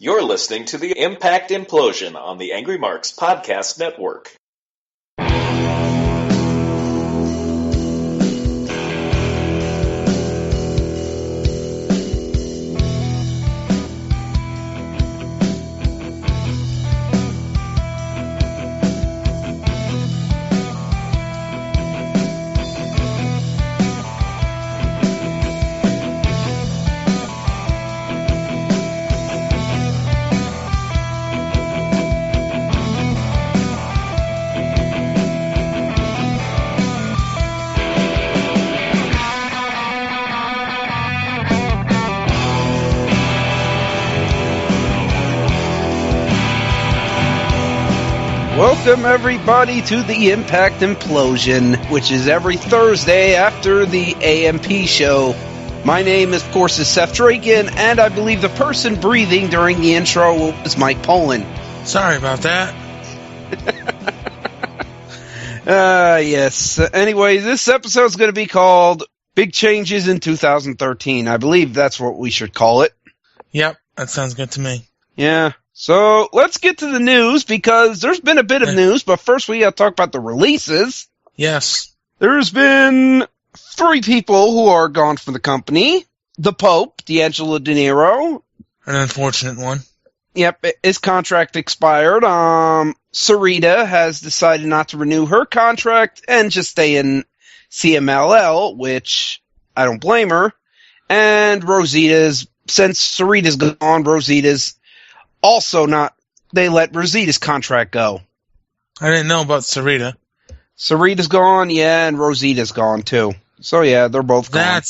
You're listening to the Impact Implosion on the Angry Marks Podcast Network. Welcome, everybody, to the Impact Implosion, which is every Thursday after the AMP show. My name, of course, is Seth Draken, and I believe the person breathing during the intro is Mike Poland. Sorry about that. Yes. Anyway, this episode is going to be called Big Changes in 2013. I believe that's what we should call it. Yep, that sounds good to me. Yeah. So, let's get to the news, because there's been a bit of news, but first we gotta talk about the releases. Yes. There's been 3 people who are gone from the company. The Pope, D'Angelo De Niro. An unfortunate one. Yep, his contract expired. Sarita has decided not to renew her contract and just stay in CMLL, which I don't blame her. And since Sarita's gone, Rosita's also not, they let Rosita's contract go. I didn't know about Sarita. Sarita's gone, yeah, and Rosita's gone too. So yeah, they're both gone.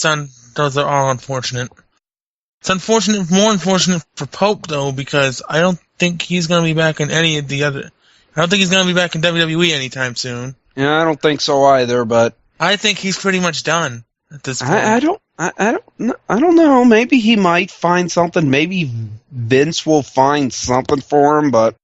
Those are all unfortunate. It's more unfortunate for Pope though, because I don't think he's going to be back in any of the other. I don't think he's going to be back in WWE anytime soon. Yeah, I don't think so either, but I think he's pretty much done at this point. I don't know. Maybe he might find something. Maybe Vince will find something for him, but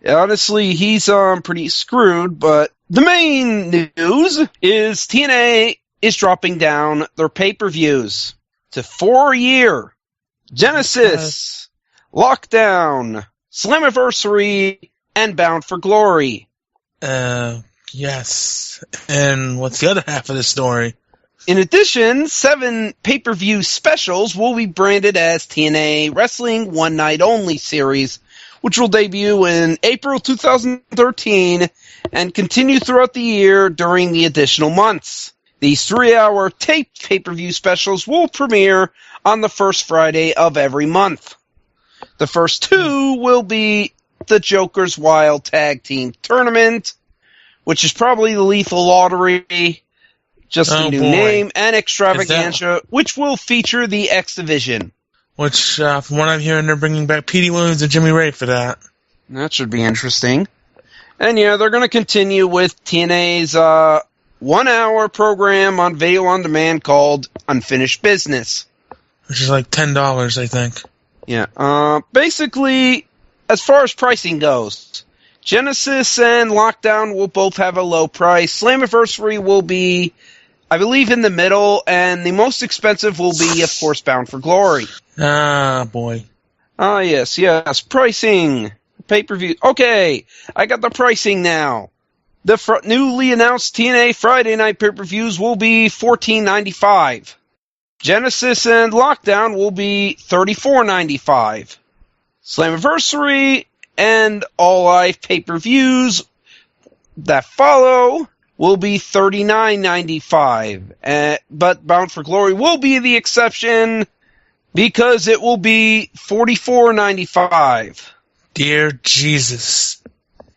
honestly, he's pretty screwed. But the main news is TNA is dropping down their pay-per-views to 4 a year. Genesis, Lockdown, Slammiversary, and Bound for Glory. Yes. And what's the other half of the story? In addition, 7 pay-per-view specials will be branded as TNA Wrestling One Night Only series, which will debut in April 2013 and continue throughout the year during the additional months. These 3-hour taped pay-per-view specials will premiere on the first Friday of every month. The first 2 will be the Joker's Wild Tag Team Tournament, which is probably the Lethal Lottery, just a new name, and Extravaganza, which will feature the X Division. Which, from what I'm hearing, they're bringing back Petey Williams and Jimmy Ray for that. That should be interesting. And yeah, they're going to continue with TNA's 1-hour program on video on demand called Unfinished Business. Which is like $10, I think. Yeah. Basically, as far as pricing goes, Genesis and Lockdown will both have a low price. Slammiversary will be, I believe, in the middle, and the most expensive will be, of course, Bound for Glory. Ah, boy. Ah, yes. Pricing. Pay-per-view. Okay, I got the pricing now. The newly announced TNA Friday night pay-per-views will be $14.95. Genesis and Lockdown will be $34.95. Slammiversary and all live pay-per-views that follow will be $39.95. But Bound for Glory will be the exception because it will be $44.95. Dear Jesus.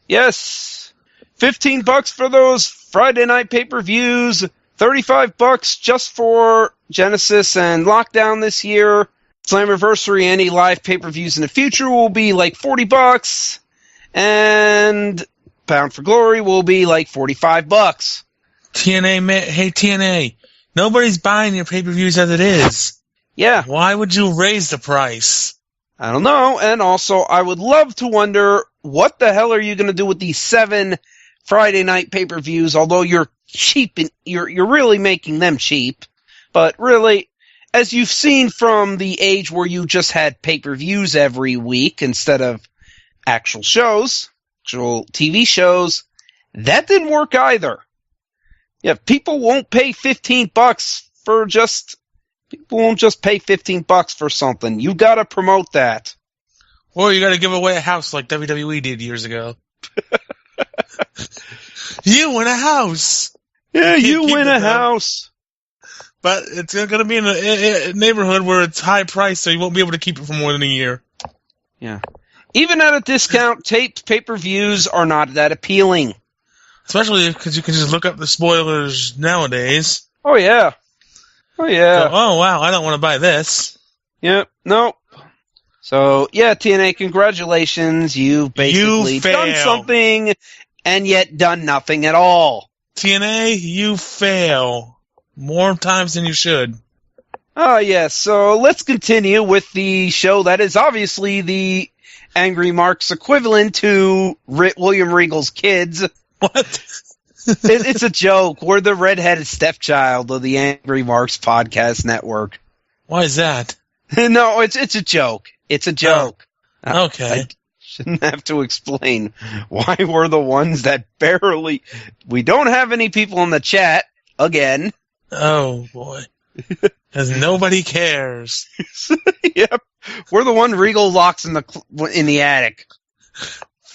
Yes. $15 for those Friday night pay-per-views, $35 just for Genesis and Lockdown this year. Slammiversary, any live pay-per-views in the future will be like $40, and Bound for Glory will be like $45. Hey TNA, nobody's buying your pay-per-views as it is. Yeah. Why would you raise the price? I don't know, and also I would love to wonder what the hell are you going to do with these 7 Friday night pay-per-views, although you're cheap, and you're really making them cheap, but really, as you've seen from the age where you just had pay-per-views every week instead of actual shows, actual TV shows, that didn't work either. Yeah, people won't pay $15 for just... People won't just pay $15 for something. You gotta promote that. Or you gotta give away a house like WWE did years ago. You win a house! Yeah, you win a house. But it's gonna be in a neighborhood where it's high price, so you won't be able to keep it for more than a year. Yeah. Even at a discount, taped pay-per-views are not that appealing. Especially because you can just look up the spoilers nowadays. Oh, yeah. Oh, yeah. So, oh, wow, I don't want to buy this. Yep, nope. So, yeah, TNA, congratulations. You've basically done something and yet done nothing at all. TNA, you fail. More times than you should. Oh, yes. So let's continue with the show that is obviously the Angry Marks equivalent to William Regal's Kids. What? It's a joke. We're the redheaded stepchild of the Angry Marks podcast network. Why is that? No, it's a joke. It's a joke. Oh, okay. I shouldn't have to explain why we're the ones that barely... We don't have any people in the chat, again. Oh, boy. Because nobody cares. Yep. We're the one Regal locks in the attic.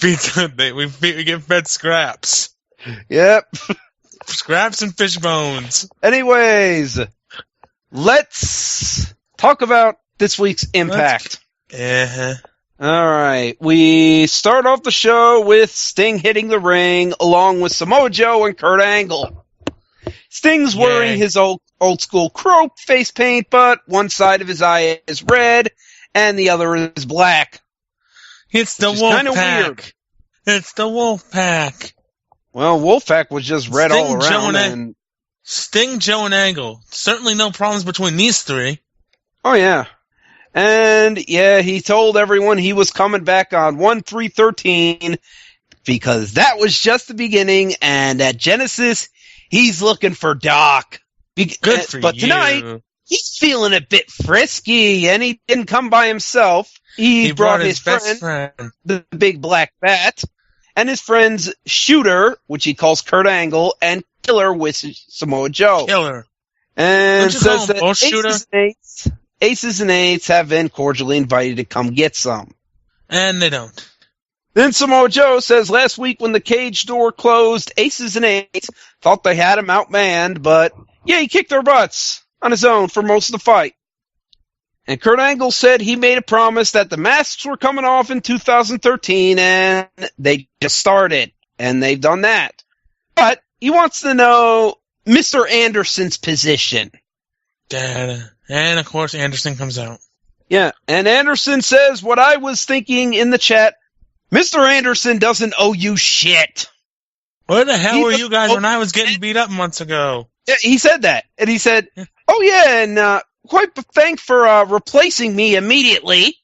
We get fed scraps. Yep. Scraps and fish bones. Anyways, let's talk about this week's Impact. Alright, we start off the show with Sting hitting the ring along with Samoa Joe and Kurt Angle. Sting's wearing his old school crow face paint, but one side of his eye is red and the other is black. It's the Wolfpack. It's the Wolfpack. Well, Wolfpack was just red all around. Sting, Joe, and Angle. Certainly no problems between these three. Oh, yeah. And, yeah, he told everyone he was coming back on 1/3/13 because that was just the beginning, and at Genesis, he's looking for Doc. Good for but tonight, he's feeling a bit frisky, and he didn't come by himself. He brought his best friend, the Big Black Bat, and his friends Shooter, which he calls Kurt Angle, and Killer with Samoa Joe. Killer. And says that Aces and Eights have been cordially invited to come get some. And they don't. Then Samoa Joe says last week when the cage door closed, Aces and Eights thought they had him outmanned, but yeah, he kicked their butts on his own for most of the fight. And Kurt Angle said he made a promise that the masks were coming off in 2013, and they just started, and they've done that. But he wants to know Mr. Anderson's position. And, of course, Anderson comes out. Yeah, and Anderson says what I was thinking in the chat, Mr. Anderson doesn't owe you shit. Where the hell were you guys when I was getting beat up months ago? Yeah, he said that. And he said, oh yeah, and quite thank for replacing me immediately.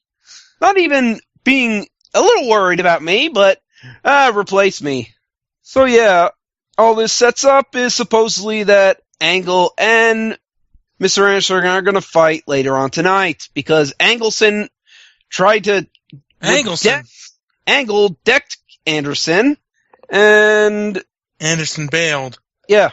Not even being a little worried about me, but replace me. So yeah, all this sets up is supposedly that Angle and Mr. Anderson are going to fight later on tonight because Angleson tried to... Angle decked Anderson, and... Anderson bailed. Yeah.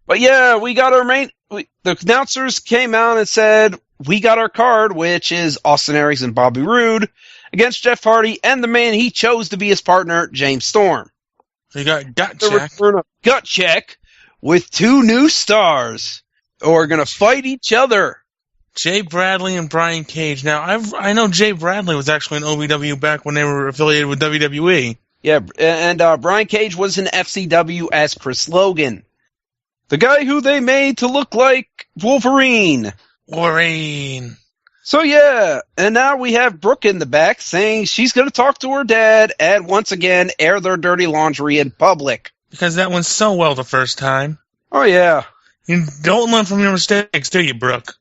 But yeah, we got our the announcers came out and said, we got our card, which is Austin Aries and Bobby Roode, against Jeff Hardy and the man he chose to be his partner, James Storm. So you got Gut the Check. Return of Gut Check with two new stars who are going to fight each other. Jay Bradley and Brian Cage. Now, I know Jay Bradley was actually in OVW back when they were affiliated with WWE. Yeah, and Brian Cage was in FCW as Chris Logan. The guy who they made to look like Wolverine. So yeah, and now we have Brooke in the back saying she's going to talk to her dad and once again air their dirty laundry in public. Because that went so well the first time. Oh yeah. You don't learn from your mistakes, do you, Brooke?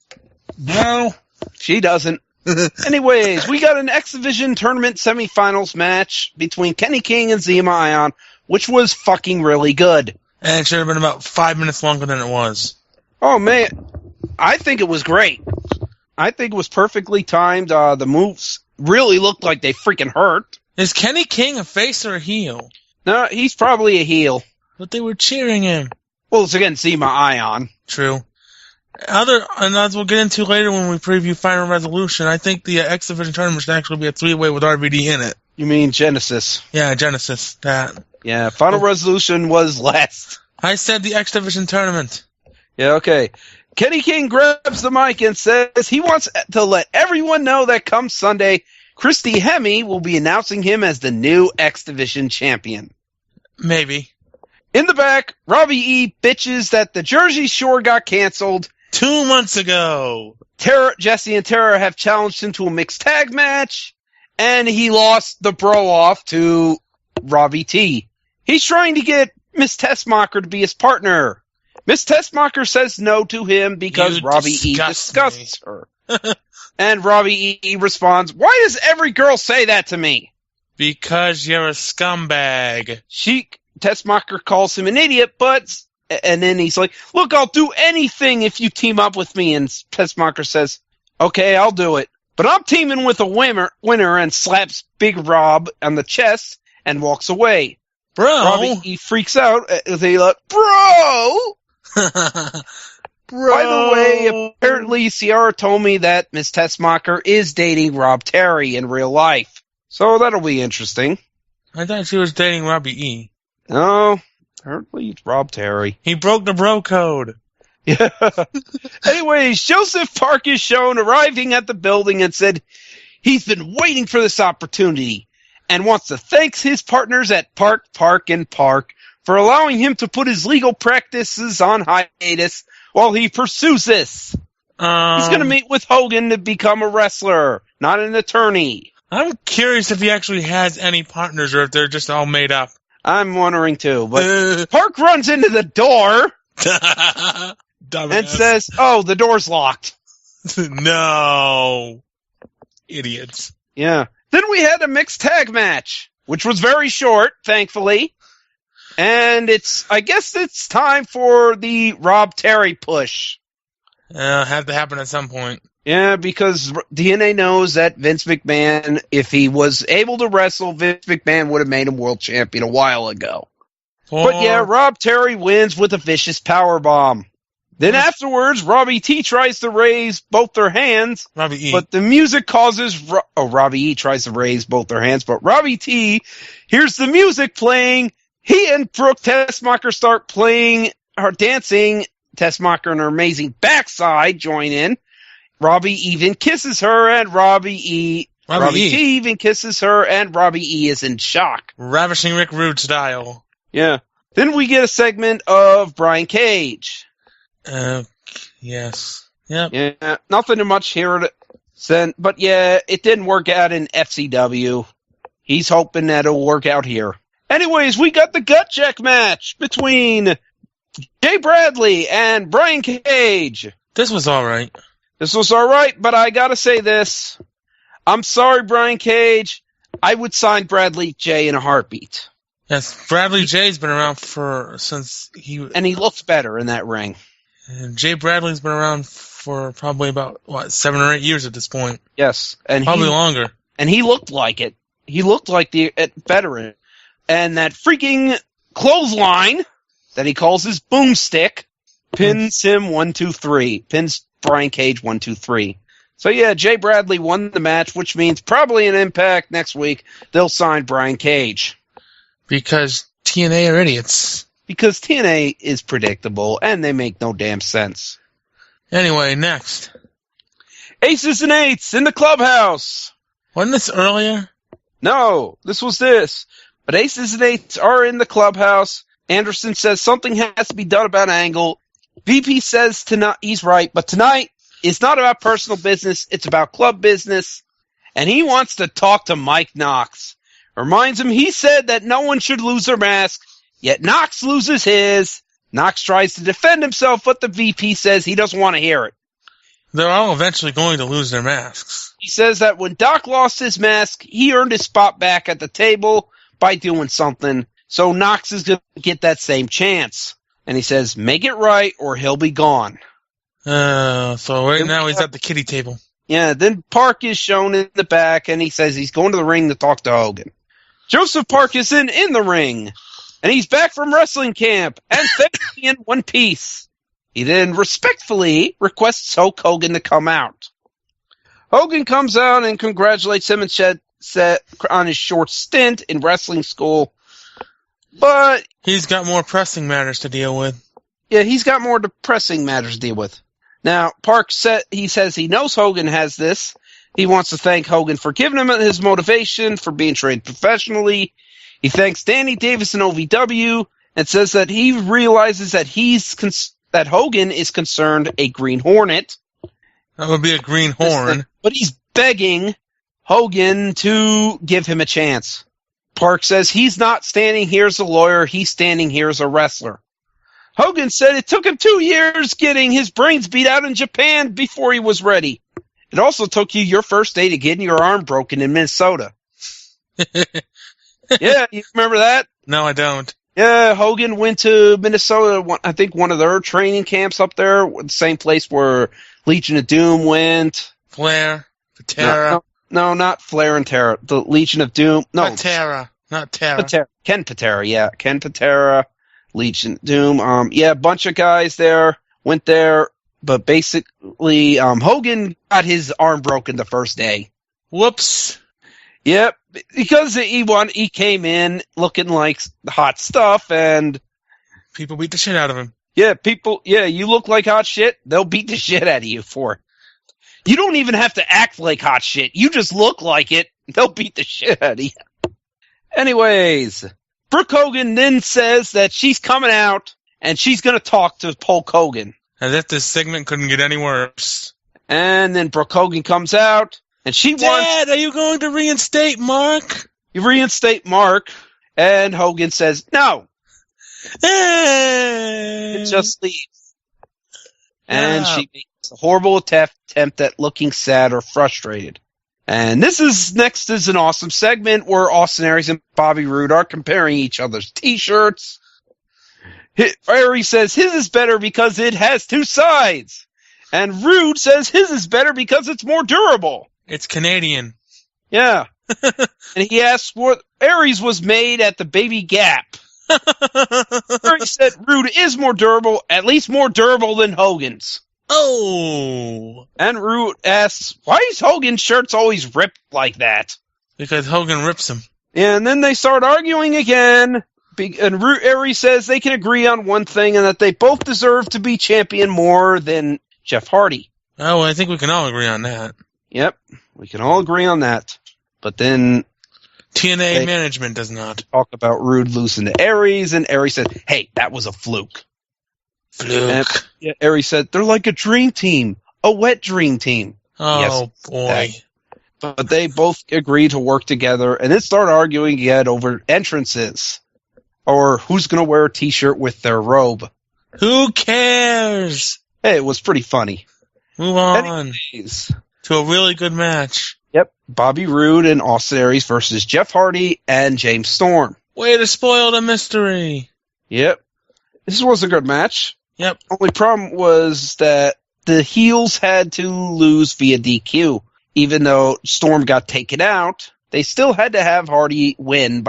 No, she doesn't. Anyways, we got an X Division tournament semifinals match between Kenny King and Zema Ion, which was fucking really good. And it should have been about 5 minutes longer than it was. Oh man, I think it was great. I think it was perfectly timed. The moves really looked like they freaking hurt. Is Kenny King a face or a heel? No, he's probably a heel. But they were cheering him. Well, it's against Zema Ion. True. And as we'll get into later when we preview Final Resolution, I think the X Division tournament should actually be a 3-way with RVD in it. You mean Genesis? Yeah, Genesis. That. Yeah, Final Resolution was last. I said the X Division tournament. Yeah, okay. Kenny King grabs the mic and says he wants to let everyone know that come Sunday, Christy Hemme will be announcing him as the new X Division champion. Maybe. In the back, Robbie E. bitches that the Jersey Shore got canceled. 2 months ago. Jesse and Tara have challenged him to a mixed tag match, and he lost the bro off to Robbie T. He's trying to get Miss Tessmacher to be his partner. Miss Tessmacher says no to him because Robbie E. disgusts her. And Robbie E. responds, "Why does every girl say that to me?" Because you're a scumbag. Tessmacher calls him an idiot, and then he's like, "Look, I'll do anything if you team up with me." And Tessmacher says, "Okay, I'll do it. But I'm teaming with a winner," and slaps Big Rob on the chest and walks away. Bro! Robbie, he freaks out. They like, "Bro!" Bro! By the way, apparently Ciara told me that Miss Tessmacher is dating Rob Terry in real life. So that'll be interesting. I thought she was dating Robbie E. No, apparently it's Rob Terry. He broke the bro code. Yeah. Anyways, Joseph Park is shown arriving at the building and said he's been waiting for this opportunity and wants to thank his partners at Park for allowing him to put his legal practices on hiatus while he pursues this. He's going to meet with Hogan to become a wrestler, not an attorney. I'm curious if he actually has any partners or if they're just all made up. I'm wondering too, but Park runs into the door and says, "Oh, the door's locked." No. Idiots. Yeah. Then we had a mixed tag match, which was very short, thankfully. And I guess it's time for the Rob Terry push. Had to happen at some point. Yeah, because TNA knows that Vince McMahon, if he was able to wrestle, Vince McMahon would have made him world champion a while ago. But yeah, Rob Terry wins with a vicious powerbomb. Then afterwards, Robbie T tries to raise both their hands. Robbie E. But the music causes... Robbie E tries to raise both their hands, but Robbie T hears the music playing. He and Brooke Tessmacher start playing or dancing. Tessmacher and her amazing backside join in. Robbie even kisses her, and Robbie T even kisses her, and Robbie E is in shock. Ravishing Rick Rude style. Yeah. Then we get a segment of Brian Cage. Yes. Yep. Yeah, nothing much here but yeah, it didn't work out in FCW. He's hoping that it'll work out here. Anyways, we got the gut check match between Jay Bradley and Brian Cage. This was alright. This was alright, but I gotta say this. I'm sorry, Brian Cage. I would sign Bradley Jay in a heartbeat. Yes, Bradley Jay's been around since he... And he looks better in that ring. And Jay Bradley's been around for probably about, 7 or 8 years at this point. Yes. And probably longer. And he looked like it. He looked like the veteran. And that freaking clothesline that he calls his boomstick pins him 1, 2, 3. Pins Brian Cage 1, 2, 3. So yeah, Jay Bradley won the match, which means probably an Impact next week they'll sign Brian Cage. Because TNA are idiots. Because TNA is predictable, and they make no damn sense. Anyway, next. Aces and Eights in the clubhouse. Wasn't this earlier? No, this was this. But Aces and Eights are in the clubhouse. Anderson says something has to be done about Angle. VP says he's right, but tonight it's not about personal business, it's about club business. And he wants to talk to Mike Knux. Reminds him he said that no one should lose their mask, yet Knux loses his. Knux tries to defend himself, but the VP says he doesn't want to hear it. They're all eventually going to lose their masks. He says that when Doc lost his mask, he earned his spot back at the table by doing something, so Knux is going to get that same chance. And he says, make it right or he'll be gone. So right now he's at the kiddie table. Yeah, then Park is shown in the back, and he says he's going to the ring to talk to Hogan. Joseph Park is in the ring, and he's back from wrestling camp, and thankfully in one piece. He then respectfully requests Hulk Hogan to come out. Hogan comes out and congratulates him and set on his short stint in wrestling school, but he's got more pressing matters to deal with. Yeah, he's got more depressing matters to deal with. Now, Park says he knows Hogan has this. He wants to thank Hogan for giving him his motivation for being trained professionally. He thanks Danny Davis and OVW and says that he realizes that that Hogan is concerned a Green Hornet. That would be a green horn. But he's begging Hogan to give him a chance. Park says he's not standing here as a lawyer, he's standing here as a wrestler. Hogan said it took him 2 years getting his brains beat out in Japan before he was ready. It also took you your first day to getting your arm broken in Minnesota. Yeah, you remember that? No, I don't. Yeah, Hogan went to Minnesota, I think one of their training camps up there, the same place where Legion of Doom went. Flair, Patera. No, not Flair and Terra. The Legion of Doom. No, Patera, not Terra. Ken Patera, yeah. Ken Patera, Legion of Doom. Yeah, a bunch of guys there went there, but basically, Hogan got his arm broken the first day. Whoops. Yep, because he came in looking like hot stuff, and people beat the shit out of him. Yeah, you look like hot shit, they'll beat the shit out of you for it. You don't even have to act like hot shit. You just look like it, they'll beat the shit out of you. Anyways, Brooke Hogan then says that she's coming out, and she's going to talk to Hulk Hogan. As if this segment couldn't get any worse. And then Brooke Hogan comes out, and she Dad, are you going to reinstate Mark? You reinstate Mark, and Hogan says, no. It just leaves. And she makes a horrible attempt at looking sad or frustrated. And next is an awesome segment where Austin Aries and Bobby Roode are comparing each other's t-shirts. Aries says his is better because it has two sides. And Roode says his is better because it's more durable. It's Canadian. Yeah. And he asks what Aries was made at the Baby Gap. Aries said Roode is more durable, at least more durable than Hogan's. Oh. And Roode asks, why is Hogan's shirts always ripped like that? Because Hogan rips them. And then they start arguing again. And Aries says they can agree on one thing and that they both deserve to be champion more than Jeff Hardy. Oh, I think we can all agree on that. Yep, we can all agree on that. But then TNA management does not. Talk about Roode losing to Aries, and Aries said, hey, that was a fluke. Fluke. And Aries said, they're like a dream team, a wet dream team. Oh, yes, boy. But they both agreed to work together, and then start arguing again over entrances. Or who's going to wear a t-shirt with their robe. Who cares? Hey, it was pretty funny. Move on. Anyways, to a really good match. Yep. Bobby Roode and Austin Aries versus Jeff Hardy and James Storm. Way to spoil the mystery. Yep. This was a good match. Yep. Only problem was that the heels had to lose via DQ. Even though Storm got taken out, they still had to have Hardy win.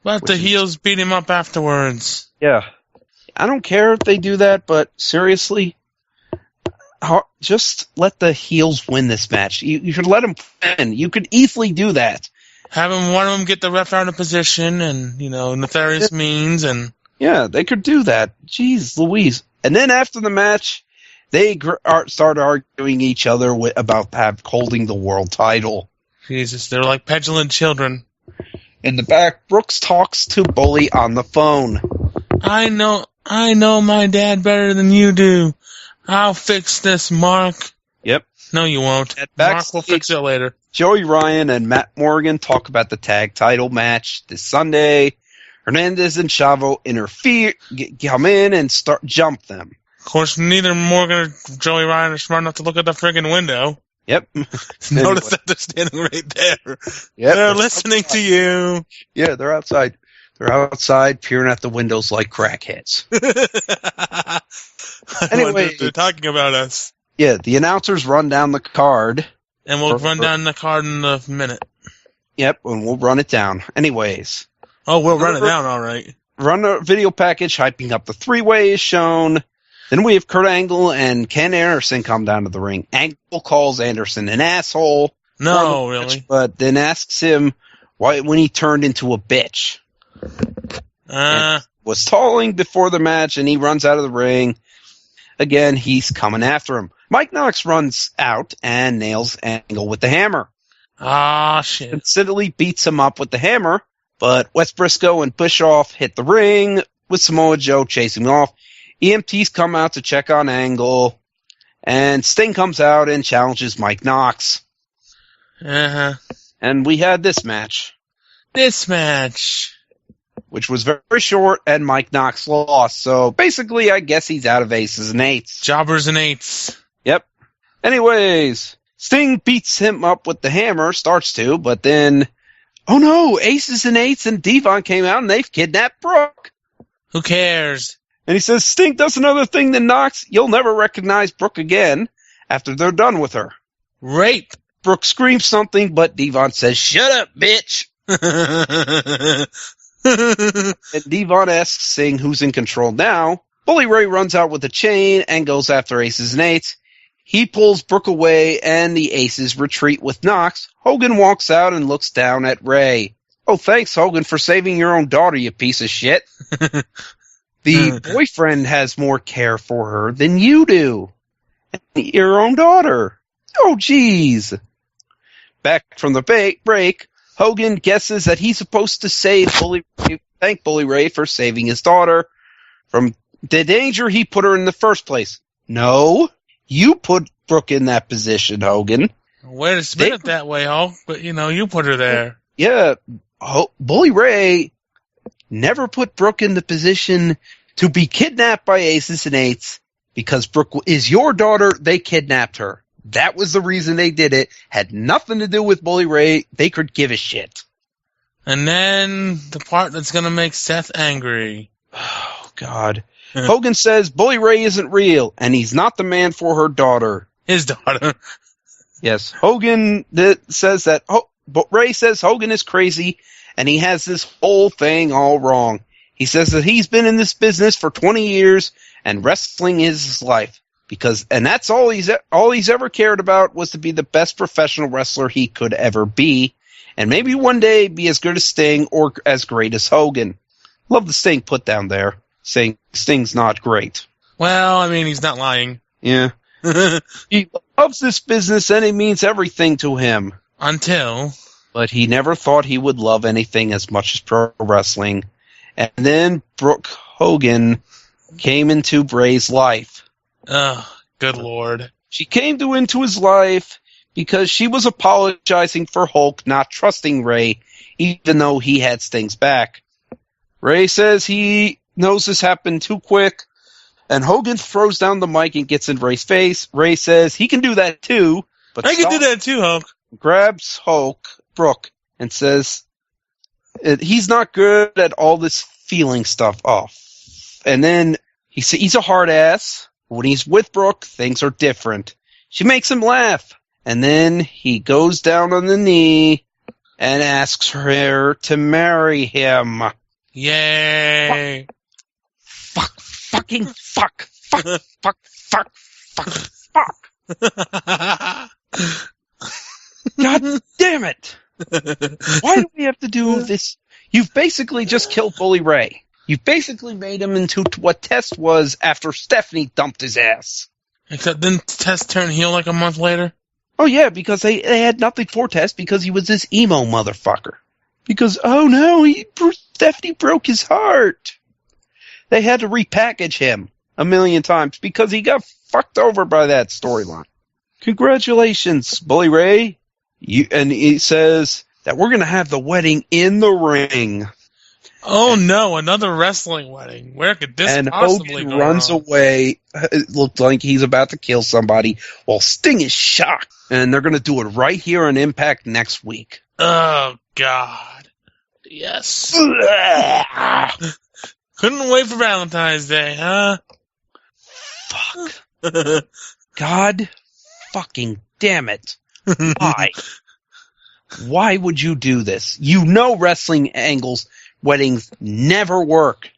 Let the heels beat him up afterwards. Yeah. I don't care if they do that, but seriously, just let the heels win this match. You should let them win. You could easily do that. Have one of them get the ref out of position and, nefarious means and... Yeah, they could do that. Jeez Louise. And then after the match, they start arguing each other about holding the world title. Jesus, they're like petulant children. In the back, Brooks talks to Bully on the phone. I know my dad better than you do. I'll fix this, Mark. Yep. No, you won't. Mark will fix it later. Joey Ryan and Matt Morgan talk about the tag title match this Sunday. Hernandez and Chavo come in and jump them. Of course, neither Morgan or Joey Ryan are smart enough to look at the friggin' window. Yep. Notice that they're standing right there. Yep. They're listening to you. Yeah, they're outside. They're outside peering at the windows like crackheads. Anyway, they're talking about us. Yeah, the announcers run down the card. And we'll run down the card in a minute. Yep, and we'll run it down. Anyways. Oh, we'll run it down, all right. Run a video package hyping up the three-way is shown. Then we have Kurt Angle and Ken Anderson come down to the ring. Angle calls Anderson an asshole. No, really. But then asks him why when he turned into a bitch. Was stalling before the match, and he runs out of the ring. Again, he's coming after him. Mike Knux runs out and nails Angle with the hammer. Ah, shit. Considerably beats him up with the hammer, but Wes Briscoe and Bischoff hit the ring with Samoa Joe chasing him off. EMTs come out to check on Angle, and Sting comes out and challenges Mike Knux. Uh-huh. And we had this match. Which was very short, and Mike Knux lost. So basically, I guess he's out of aces and eights. Jobbers and eights. Yep. Anyways, Sting beats him up with the hammer, starts to, but then, oh no, aces and eights and Devon came out and they've kidnapped Brooke. Who cares? And he says, Sting does another thing than Knox. You'll never recognize Brooke again after they're done with her. Rape. Brooke screams something, but Devon says, shut up, bitch. And Devon asks Sting who's in control now. Bully Ray runs out with a chain and goes after aces and eights. He pulls Brooke away and the aces retreat with Knox. Hogan walks out and looks down at Ray. Oh, thanks, Hogan, for saving your own daughter, you piece of shit. The boyfriend has more care for her than you do. Your own daughter. Oh, jeez. Back from the break, Hogan guesses that he's supposed to thank Bully Ray for saving his daughter from the danger he put her in the first place. No, you put Brooke in that position, Hogan. Way to spin it that way, Hulk, but you put her there. Yeah, Bully Ray never put Brooke in the position to be kidnapped by aces and eights because Brooke is your daughter. They kidnapped her. That was the reason they did it. Had nothing to do with Bully Ray. They could give a shit. And then the part that's going to make Seth angry. Oh, God. Hogan says Bully Ray isn't real, and he's not the man for her daughter. His daughter. Yes. Hogan says that Ray says Hogan is crazy, and he has this whole thing all wrong. He says that he's been in this business for 20 years, and wrestling is his life. And that's all he's ever cared about was to be the best professional wrestler he could ever be, and maybe one day be as good as Sting or as great as Hogan. Love the Sting put down there, saying Sting's not great. Well, I mean, he's not lying. Yeah. He loves this business and it means everything to him. But he never thought he would love anything as much as pro wrestling. And then Brooke Hogan came into Ray's life. Oh, good Lord. She came into his life because she was apologizing for Hulk not trusting Ray, even though he had Sting's back. Ray says he knows this happened too quick, and Hogan throws down the mic and gets in Ray's face. Ray says he can do that too, but I can do that too, Hulk. Grabs Brooke, and says he's not good at all this feeling stuff off. And then he's a hard ass. When he's with Brooke, things are different. She makes him laugh. And then he goes down on the knee and asks her to marry him. Yay. Fuck. God damn it. Why do we have to do this? You've basically just killed Bully Ray. You've basically made him into what Test was after Stephanie dumped his ass. Except didn't Test turn heel like a month later? Oh yeah, because they had nothing for Test because he was this emo motherfucker. Because, oh no, Stephanie broke his heart. They had to repackage him 1,000,000 times because he got fucked over by that storyline. Congratulations, Bully Ray. And he says that we're going to have the wedding in the ring. Oh no, another wrestling wedding. Where could this possibly go? And Hogan runs away. It looked like he's about to kill somebody while Sting is shocked. And they're going to do it right here on Impact next week. Oh, God. Yes. Couldn't wait for Valentine's Day, huh? Fuck. God fucking damn it. Why? Why would you do this? You know wrestling angles, weddings never work.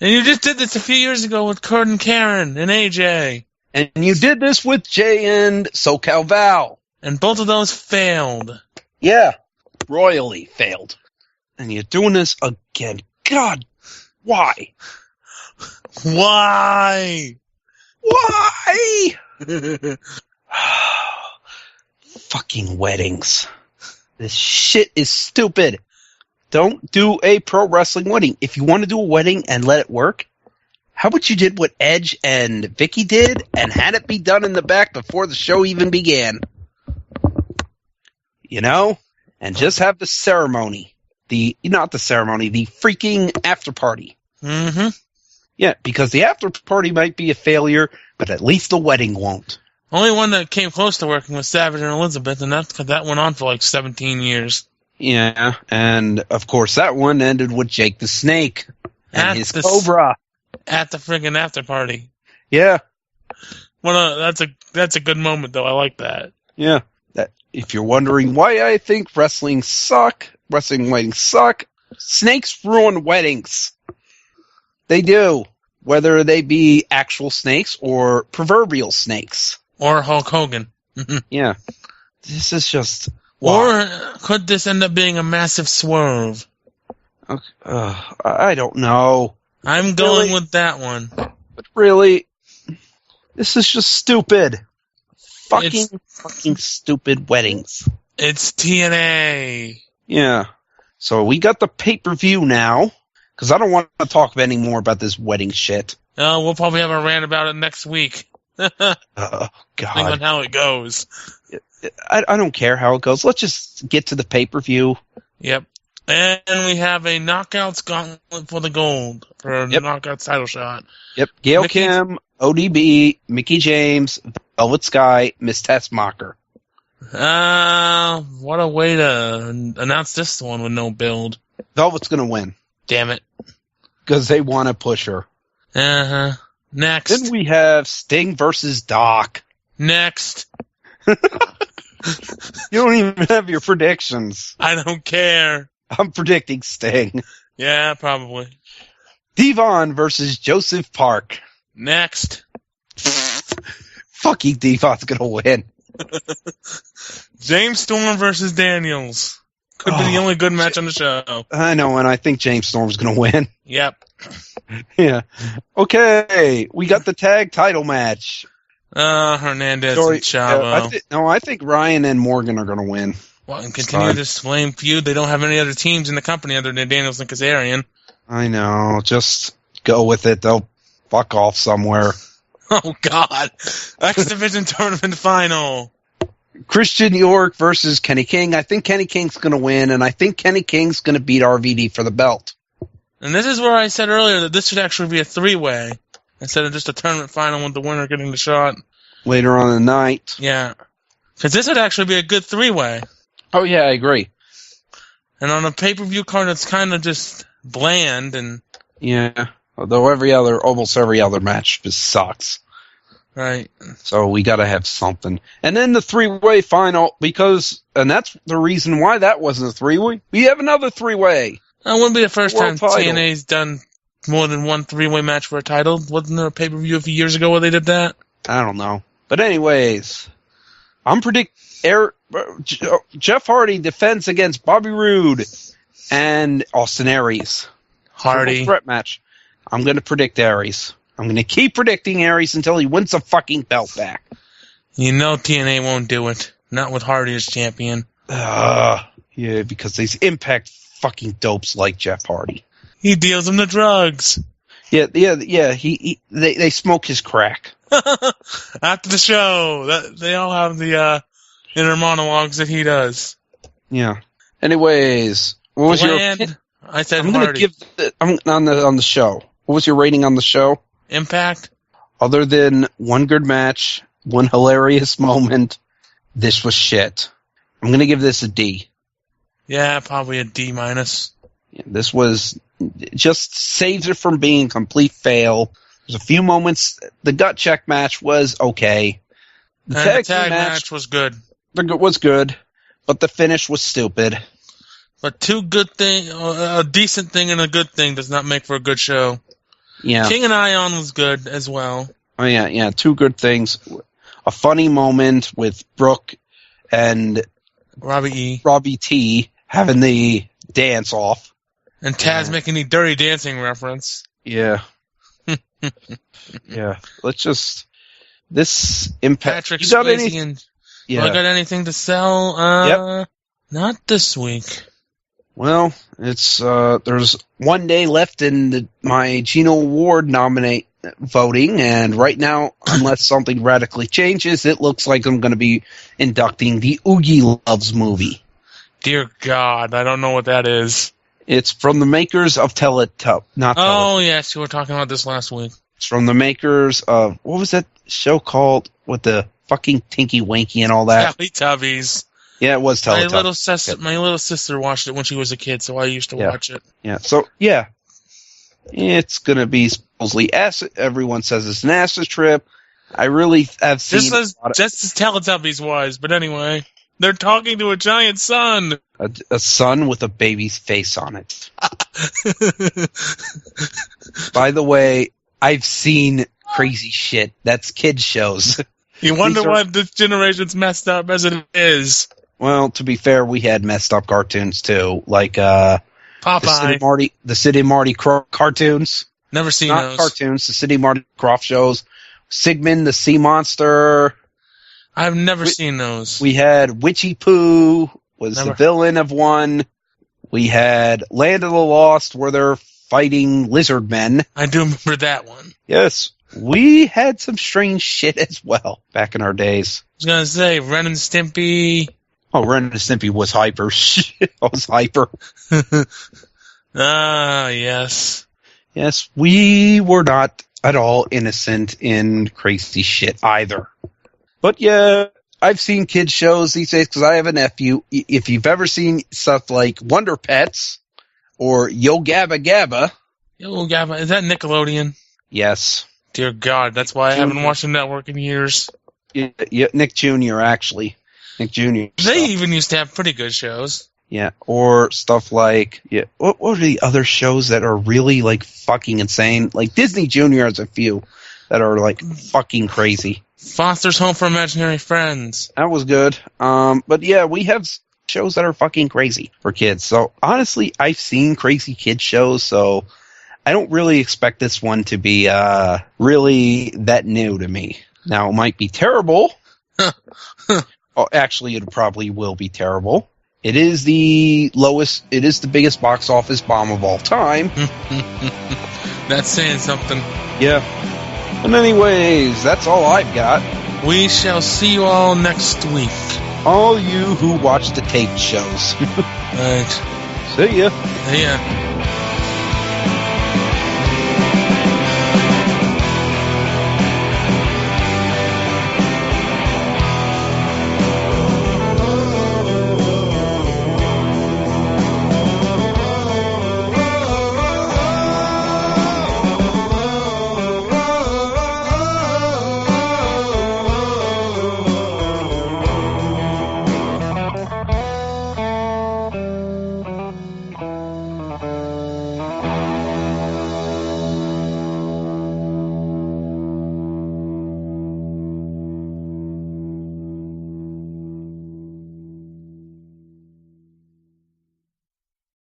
And you just did this a few years ago with Kurt and Karen and AJ. And you did this with Jay and SoCal Val. And both of those failed. Yeah. Royally failed. And you're doing this again. God, why? Why? Why? Fucking weddings. This shit is stupid. Don't do a pro wrestling wedding. If you want to do a wedding and let it work, how about you did what Edge and Vicky did and had it be done in the back before the show even began? You know? And just have the ceremony. Not the ceremony, the freaking after party. Mm-hmm. Yeah, because the after party might be a failure, but at least the wedding won't. Only one that came close to working was Savage and Elizabeth, and that went on for like 17 years. Yeah, and of course that one ended with Jake the Snake and his Cobra at the friggin' after party. Yeah, that's a good moment though. I like that. Yeah, if you're wondering why I think wrestling weddings suck, snakes ruin weddings. They do, whether they be actual snakes or proverbial snakes. Or Hulk Hogan. Yeah. This is just... Or could this end up being a massive swerve? Okay. I don't know. I'm going with that one. But really, this is just stupid. Fucking stupid weddings. It's TNA. Yeah. So we got the pay-per-view now, because I don't want to talk any more about this wedding shit. We'll probably have a rant about it next week. God. Depending on how it goes. I don't care how it goes. Let's just get to the pay-per-view. Yep. And we have a Knockouts gauntlet for the gold. For a Knockouts title shot. Yep. Gail Kim, ODB, Mickie James, Velvet Sky, Miss Tessmacher. What a way to announce this one with no build. Velvet's going to win. Damn it. Because they want to push her. Uh-huh. Next. Then we have Sting versus Doc. Next. You don't even have your predictions. I don't care. I'm predicting Sting. Yeah, probably. Devon versus Joseph Park. Next. Fucking Devon's gonna win. James Storm versus Daniels. Could be the only good match on the show. I know, and I think James Storm's gonna win. Yep. Yeah. Okay, we got the tag title match. Hernandez and Chavo. I think Ryan and Morgan are gonna win. Well, and continue this flame feud. They don't have any other teams in the company other than Daniels and Kazarian. I know. Just go with it. They'll fuck off somewhere. Oh, God. X Division Tournament Final. Christian York versus Kenny King. I think Kenny King's going to win, and I think Kenny King's going to beat RVD for the belt. And this is where I said earlier that this should actually be a three-way instead of just a tournament final with the winner getting the shot. Later on in the night. Yeah. Because this would actually be a good three-way. Oh, yeah, I agree. And on a pay-per-view card, it's kind of just bland and... Yeah. Although almost every other match just sucks. Right. So we got to have something. And then the three-way final, and that's the reason why that wasn't a three-way. We have another three-way. That wouldn't be the first time title. TNA's done more than one three-way match for a title. Wasn't there a pay-per-view a few years ago where they did that? I don't know. But anyways, I'm predicting Jeff Hardy defends against Bobby Roode and Austin Aries. Hardy. Threat match. I'm going to predict Aries. I'm going to keep predicting Aries until he wins the fucking belt back. You know TNA won't do it. Not with Hardy as champion. Yeah, because these Impact fucking dopes like Jeff Hardy. He deals them the drugs. Yeah. They smoke his crack. After the show, they all have the inner monologues that he does. Yeah. Anyways, what was your? I said I'm going to give on the show. What was your rating on the show? Impact. Other than one good match, one hilarious moment, this was shit. I'm going to give this a D. Yeah, probably a D-. Yeah, this was just saves it from being a complete fail. There's a few moments. The gut check match was okay. And the tag match was good. Was good, but the finish was stupid. But a decent thing and a good thing does not make for a good show. Yeah. King and Ion was good as well. Oh yeah, two good things. A funny moment with Brooke and Robbie T having the dance off. And Taz making the Dirty Dancing reference. Yeah. Yeah. This Impact. Patrick Swayze and... Yeah. I got anything to sell? Yep. Not this week. Well, it's there's 1 day left in my Gino Award nominate voting, and right now, unless something radically changes, it looks like I'm going to be inducting the Oogie Loves movie. Dear God, I don't know what that is. It's from the makers of Oh, yes, you were talking about this last week. It's from the makers of, what was that show called with the fucking Tinky Winky and all that? Teletubbies. Yeah, it was Teletubbies. My little sister watched it when she was a kid, so I used to watch it. Yeah, so, yeah. It's going to be supposedly acid. Everyone says it's an acid trip. I really have seen... Just as Teletubbies was, but anyway. They're talking to a giant sun. A sun with a baby's face on it. By the way, I've seen crazy shit. That's kids' shows. You wonder why this generation's messed up as it is. Well, to be fair, we had messed up cartoons too, like Popeye, the Sid and Marty cartoons. Never seen Not those. Cartoons, the Sid and Marty Krofft shows. Sigmund the Sea Monster. I've never seen those. We had Witchy Poo was the villain of one. We had Land of the Lost, where they're fighting lizard men. I do remember that one. Yes. We had some strange shit as well back in our days. I was going to say, Ren and Stimpy. Oh, Ren and Stimpy was hyper. Shit, I was hyper. Yes. Yes, we were not at all innocent in crazy shit either. But yeah, I've seen kids shows these days because I have a nephew. If you've ever seen stuff like Wonder Pets or Yo Gabba Gabba. Yo Gabba, is that Nickelodeon? Yes. Dear God, that's why I haven't watched the network in years. Yeah, Nick Jr. actually. Nick Jr. They even used to have pretty good shows. Yeah, or stuff like, what are the other shows that are really, like, fucking insane? Like, Disney Junior has a few that are, like, fucking crazy. Foster's Home for Imaginary Friends. That was good. But yeah, we have shows that are fucking crazy for kids. So, honestly, I've seen crazy kid shows, so I don't really expect this one to be, really that new to me. Now, it might be terrible. Oh, actually, it probably will be terrible. It is the biggest box office bomb of all time. That's saying something. Yeah. But anyways, that's all I've got. We shall see you all next week. All you who watch the taped shows. Right. See ya. See ya.